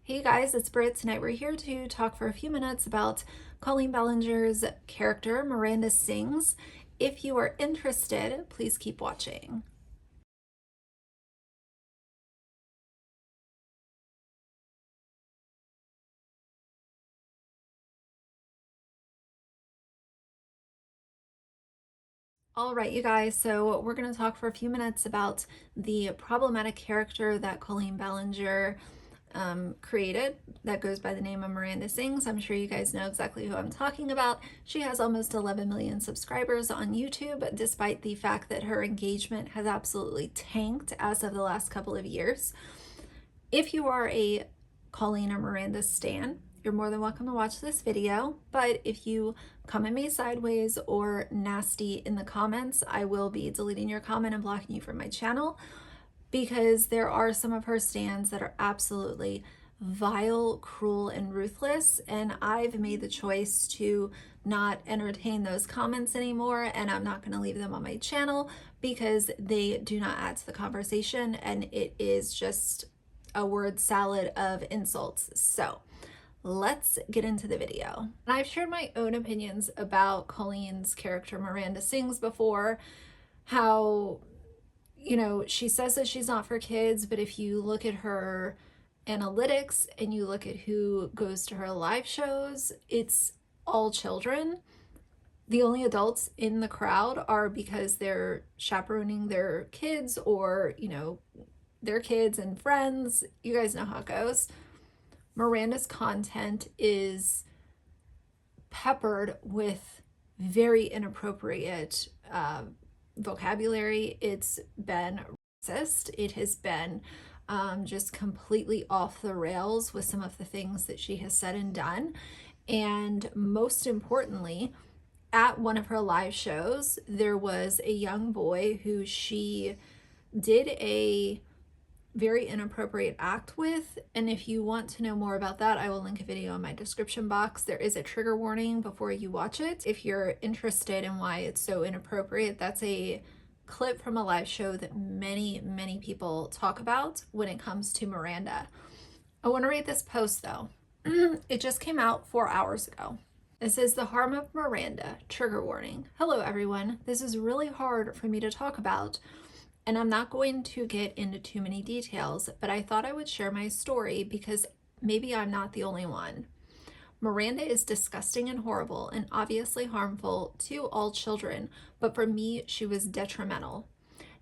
Hey guys, it's Britt. Tonight we're here to talk for a few minutes about Colleen Ballinger's character, Miranda Sings. If you are interested, please keep watching. All right, you guys, so we're going to talk for a few minutes about the problematic character that Colleen Ballinger created that goes by the name of Miranda Sings. I'm sure you guys know exactly who I'm talking about. She has almost 11 million subscribers on YouTube, despite the fact that her engagement has absolutely tanked as of the last couple of years. If you are a Colleen or Miranda stan, you're more than welcome to watch this video, but if you come at me sideways or nasty in the comments, I will be deleting your comment and blocking you from my channel, because there are some of her stans that are absolutely vile, cruel, and ruthless, and I've made the choice to not entertain those comments anymore, and I'm not going to leave them on my channel because they do not add to the conversation, and it is just a word salad of insults. So let's get into the video. I've shared my own opinions about Colleen's character Miranda Sings before, how, you know, she says that she's not for kids, but if you look at her analytics and you look at who goes to her live shows, it's all children. The only adults in the crowd are because they're chaperoning their kids or, you know, their kids and friends. You guys know how it goes. Miranda's content is peppered with very inappropriate vocabulary. It's been racist. It has been just completely off the rails with some of the things that she has said and done. And most importantly, at one of her live shows, there was a young boy who she did a very inappropriate act with, and if you want to know more about that, I will link a video in my description box. There is a trigger warning before you watch it if you're interested in why it's so inappropriate. That's a clip from a live show that many people talk about when it comes to Miranda. I want to read this post though. It just came out 4 hours ago. It says, "The harm of Miranda, trigger warning. Hello everyone. This is really hard for me to talk about, and I'm not going to get into too many details, but I thought I would share my story because maybe I'm not the only one. Miranda is disgusting and horrible and obviously harmful to all children, but for me, she was detrimental.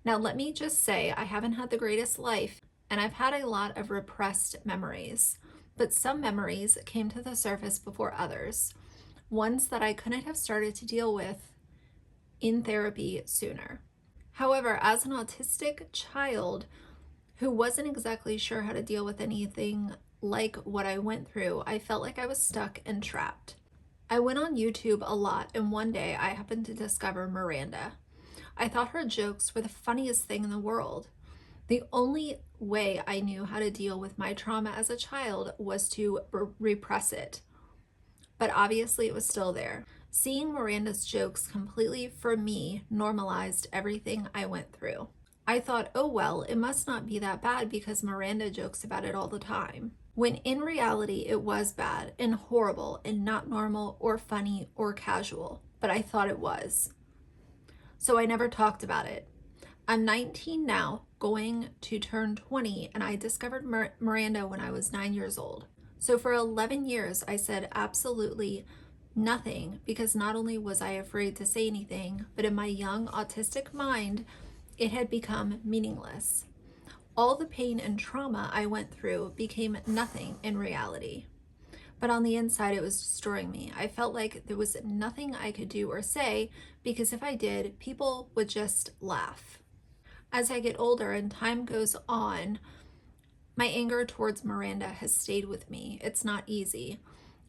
Now, let me just say, I haven't had the greatest life, and I've had a lot of repressed memories, but some memories came to the surface before others, ones that I couldn't have started to deal with in therapy sooner. However, as an autistic child who wasn't exactly sure how to deal with anything like what I went through, I felt like I was stuck and trapped. I went on YouTube a lot, and one day I happened to discover Miranda. I thought her jokes were the funniest thing in the world. The only way I knew how to deal with my trauma as a child was to repress it. But obviously it was still there. Seeing Miranda's jokes completely, for me, normalized everything I went through. I thought, oh well, it must not be that bad because Miranda jokes about it all the time. When in reality, it was bad and horrible and not normal or funny or casual, but I thought it was. So I never talked about it. I'm 19 now, going to turn 20, and I discovered Miranda when I was 9 years old. So for 11 years, I said absolutely nothing because not only was I afraid to say anything, but in my young autistic mind, it had become meaningless. All the pain and trauma I went through became nothing in reality. But on the inside, it was destroying me. I felt like there was nothing I could do or say because if I did, people would just laugh. As I get older and time goes on, my anger towards Miranda has stayed with me. It's not easy.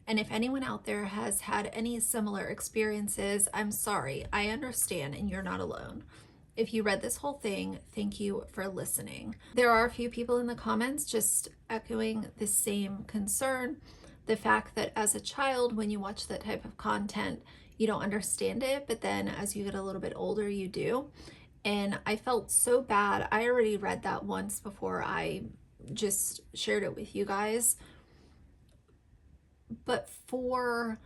And if anyone out there has had any similar experiences, I'm sorry. I understand and you're not alone. If you read this whole thing, thank you for listening." There are a few people in the comments just echoing the same concern. The fact that as a child, when you watch that type of content, you don't understand it, but then as you get a little bit older, you do. And I felt so bad. I already read that once before I just shared it with you guys. But for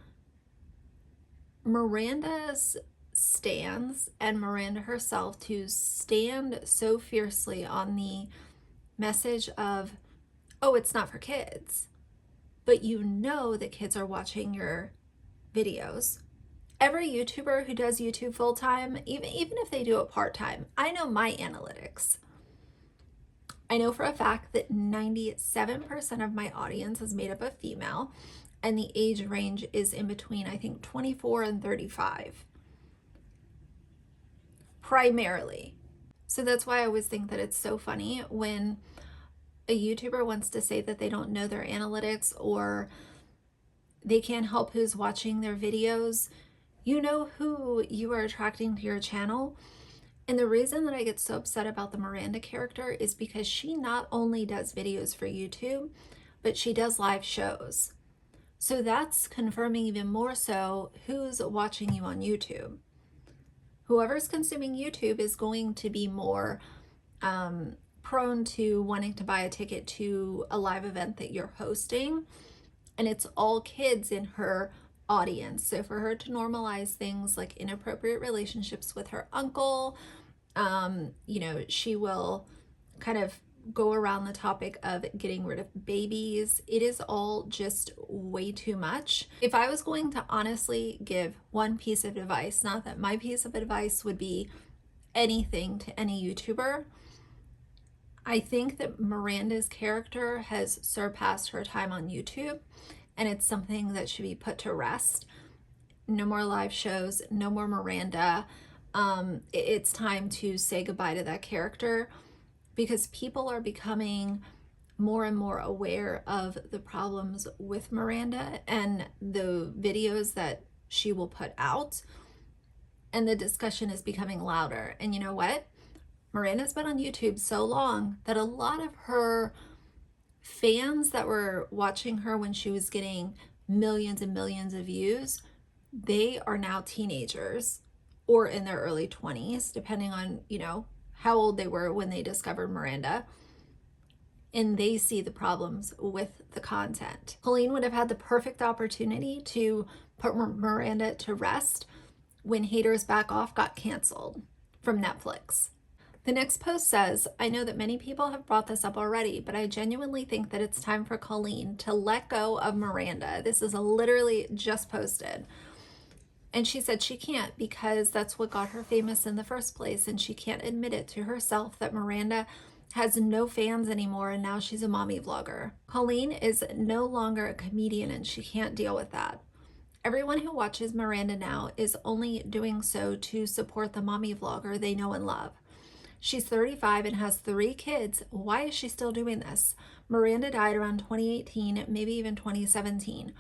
Miranda's stands and Miranda herself to stand so fiercely on the message of, oh, it's not for kids, but you know that kids are watching your videos. Every YouTuber who does YouTube full time, even if they do it part time, I know my analytics. I know for a fact that 97% of my audience is made up of female, and the age range is in between, I think, 24 and 35, primarily. So that's why I always think that it's so funny when a YouTuber wants to say that they don't know their analytics or they can't help who's watching their videos. You know who you are attracting to your channel. And the reason that I get so upset about the Miranda character is because she not only does videos for YouTube, but she does live shows. So that's confirming even more so who's watching you on YouTube. Whoever's consuming YouTube is going to be more prone to wanting to buy a ticket to a live event that you're hosting. And it's all kids in her audience. So for her to normalize things like inappropriate relationships with her uncle, she will kind of go around the topic of getting rid of babies. It is all just way too much. If I was going to honestly give one piece of advice, not that my piece of advice would be anything to any YouTuber, I think that Miranda's character has surpassed her time on YouTube, and it's something that should be put to rest. No more live shows, no more Miranda. It's time to say goodbye to that character, because people are becoming more and more aware of the problems with Miranda and the videos that she will put out. And the discussion is becoming louder. And you know what? Miranda's been on YouTube so long that a lot of her fans that were watching her when she was getting millions and millions of views, they are now teenagers or in their early 20s, depending on, how old they were when they discovered Miranda. And they see the problems with the content. Colleen would have had the perfect opportunity to put Miranda to rest when Haters Back Off got canceled from Netflix. The next post says, I know that many people have brought this up already, but I genuinely think that it's time for Colleen to let go of Miranda. This is literally just posted. And she said she can't because that's what got her famous in the first place, and she can't admit it to herself that Miranda has no fans anymore and now she's a mommy vlogger. Colleen is no longer a comedian and she can't deal with that. Everyone who watches Miranda now is only doing so to support the mommy vlogger they know and love. She's 35 and has 3 kids. Why is she still doing this? Miranda died around 2018, maybe even 2017.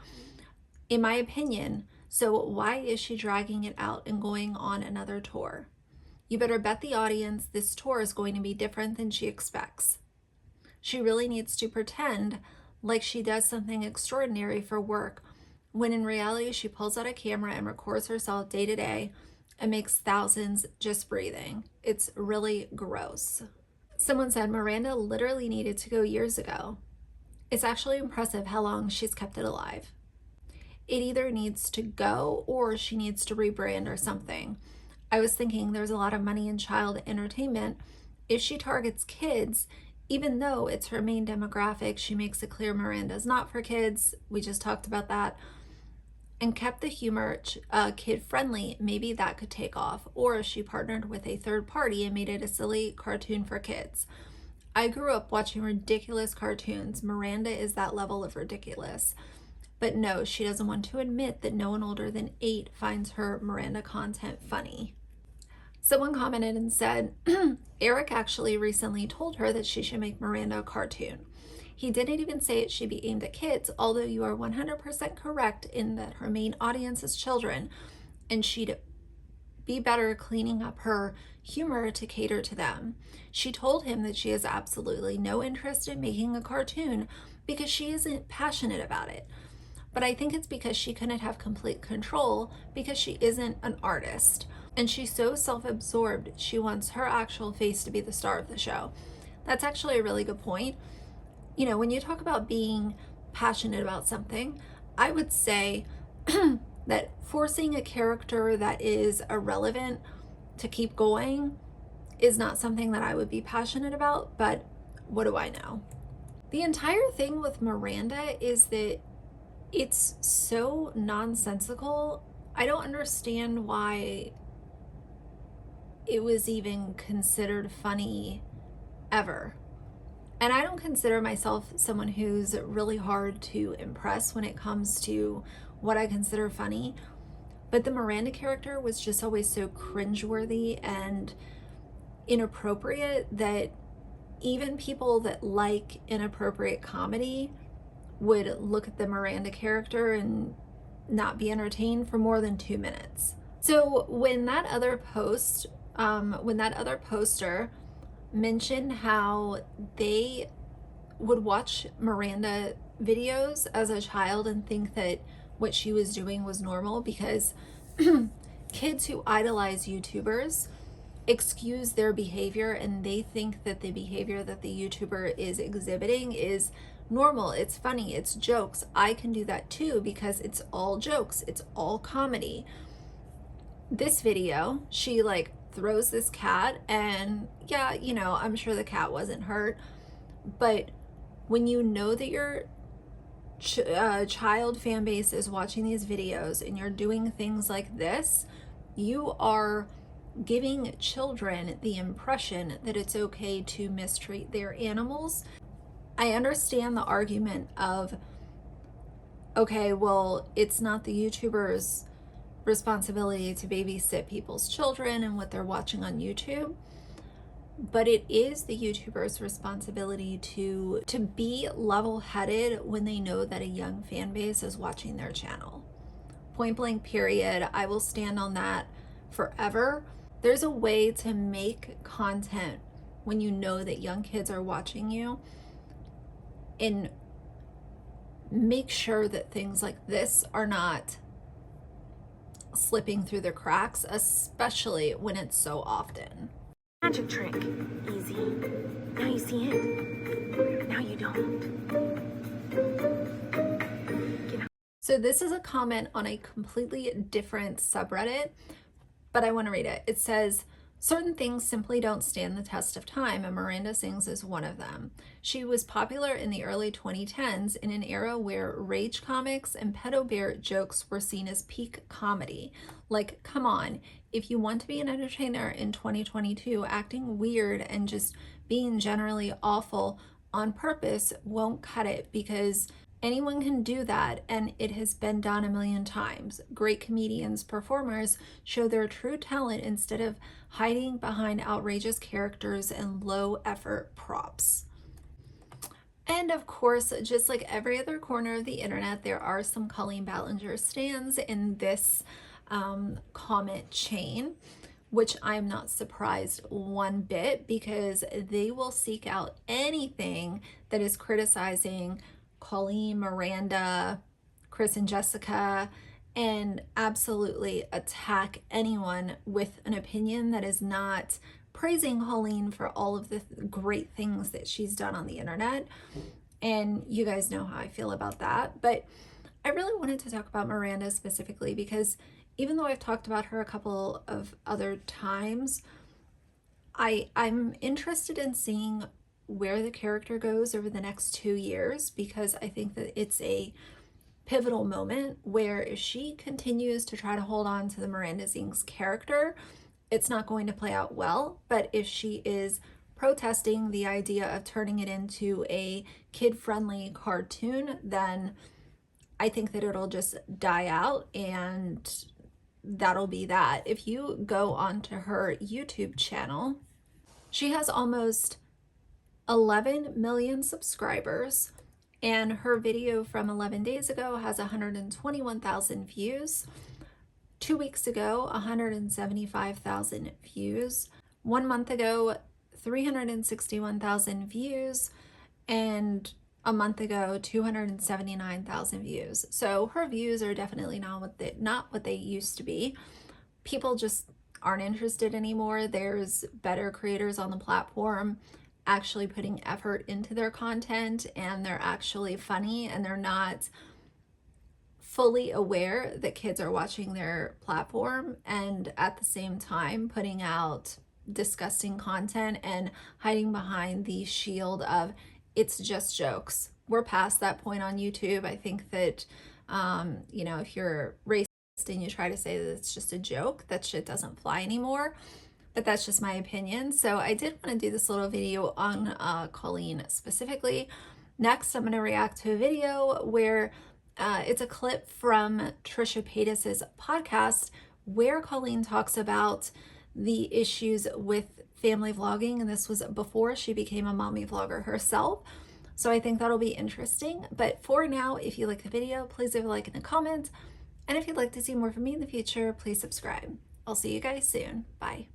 In my opinion, so why is she dragging it out and going on another tour? You better bet the audience this tour is going to be different than she expects. She really needs to pretend like she does something extraordinary for work, when in reality she pulls out a camera and records herself day to day and makes thousands just breathing. It's really gross. Someone said Miranda literally needed to go years ago. It's actually impressive how long she's kept it alive. It either needs to go or she needs to rebrand or something. I was thinking there's a lot of money in child entertainment. If she targets kids, even though it's her main demographic, she makes it clear Miranda's not for kids. We just talked about that. And kept the humor kid-friendly, maybe that could take off. Or if she partnered with a third party and made it a silly cartoon for kids. I grew up watching ridiculous cartoons. Miranda is that level of ridiculous. But no, she doesn't want to admit that no one older than 8 finds her Miranda content funny. Someone commented and said, Eric actually recently told her that she should make Miranda a cartoon. He didn't even say it should be aimed at kids, although you are 100% correct in that her main audience is children, and she'd be better cleaning up her humor to cater to them. She told him that she has absolutely no interest in making a cartoon because she isn't passionate about it. But I think it's because she couldn't have complete control because she isn't an artist. And she's so self-absorbed, she wants her actual face to be the star of the show. That's actually a really good point. When you talk about being passionate about something, I would say that forcing a character that is irrelevant to keep going is not something that I would be passionate about, but what do I know? The entire thing with Miranda is that it's so nonsensical. I don't understand why it was even considered funny ever. And I don't consider myself someone who's really hard to impress when it comes to what I consider funny. But the Miranda character was just always so cringeworthy and inappropriate that even people that like inappropriate comedy would look at the Miranda character and not be entertained for more than 2 minutes. So when that other poster mentioned how they would watch Miranda videos as a child and think that what she was doing was normal, because kids who idolize YouTubers excuse their behavior and they think that the behavior that the YouTuber is exhibiting is normal, it's funny, it's jokes. I can do that too because it's all jokes, it's all comedy. This video, she like throws this cat, and yeah, you know, I'm sure the cat wasn't hurt, but when you know that your child fan base is watching these videos and you're doing things like this, you are giving children the impression that it's okay to mistreat their animals. I understand the argument of, okay, well, it's not the YouTuber's responsibility to babysit people's children and what they're watching on YouTube, but it is the YouTuber's responsibility to be level-headed when they know that a young fan base is watching their channel. Point blank period. I will stand on that forever. There's a way to make content when you know that young kids are watching you, and make sure that things like this are not slipping through the cracks, especially when it's so often. Magic trick. Easy. Now you see it. Now you don't. So this is a comment on a completely different subreddit, but I want to read it. It says, certain things simply don't stand the test of time, and Miranda Sings is one of them. She was popular in the early 2010s in an era where rage comics and pedo bear jokes were seen as peak comedy. Like, come on, if you want to be an entertainer in 2022, acting weird and just being generally awful on purpose won't cut it, because anyone can do that, and it has been done a million times. Great comedians, performers show their true talent instead of hiding behind outrageous characters and low effort props. And of course, just like every other corner of the internet, there are some Colleen Ballinger stands in this comment chain, which I'm not surprised one bit, because they will seek out anything that is criticizing Colleen, Miranda, Chris, and Jessica, and absolutely attack anyone with an opinion that is not praising Colleen for all of the great things that she's done on the internet. And you guys know how I feel about that. But I really wanted to talk about Miranda specifically because even though I've talked about her a couple of other times, I'm interested in seeing where the character goes over the next 2 years, because I think that it's a pivotal moment where if she continues to try to hold on to the Miranda Sings character, it's not going to play out well. But if she is protesting the idea of turning it into a kid-friendly cartoon, then I think that it'll just die out, and that'll be that. If you go onto her YouTube channel, she has almost 11 million subscribers, and her video from 11 days ago has 121,000 views. 2 weeks ago, 175,000 views. 1 month ago, 361,000 views, and a month ago, 279,000 views. So her views are definitely not what they used to be. People just aren't interested anymore. There's better creators on the platform actually putting effort into their content, and they're actually funny, and they're not fully aware that kids are watching their platform and at the same time putting out disgusting content and hiding behind the shield of it's just jokes. We're past that point on YouTube. I think that, if you're racist and you try to say that it's just a joke, that shit doesn't fly anymore. But that's just my opinion. So I did want to do this little video on Colleen specifically. Next, I'm going to react to a video where it's a clip from Trisha Paytas's podcast where Colleen talks about the issues with family vlogging, and this was before she became a mommy vlogger herself. So I think that'll be interesting. But for now, if you like the video, please leave a like and a comment. And if you'd like to see more from me in the future, please subscribe. I'll see you guys soon. Bye.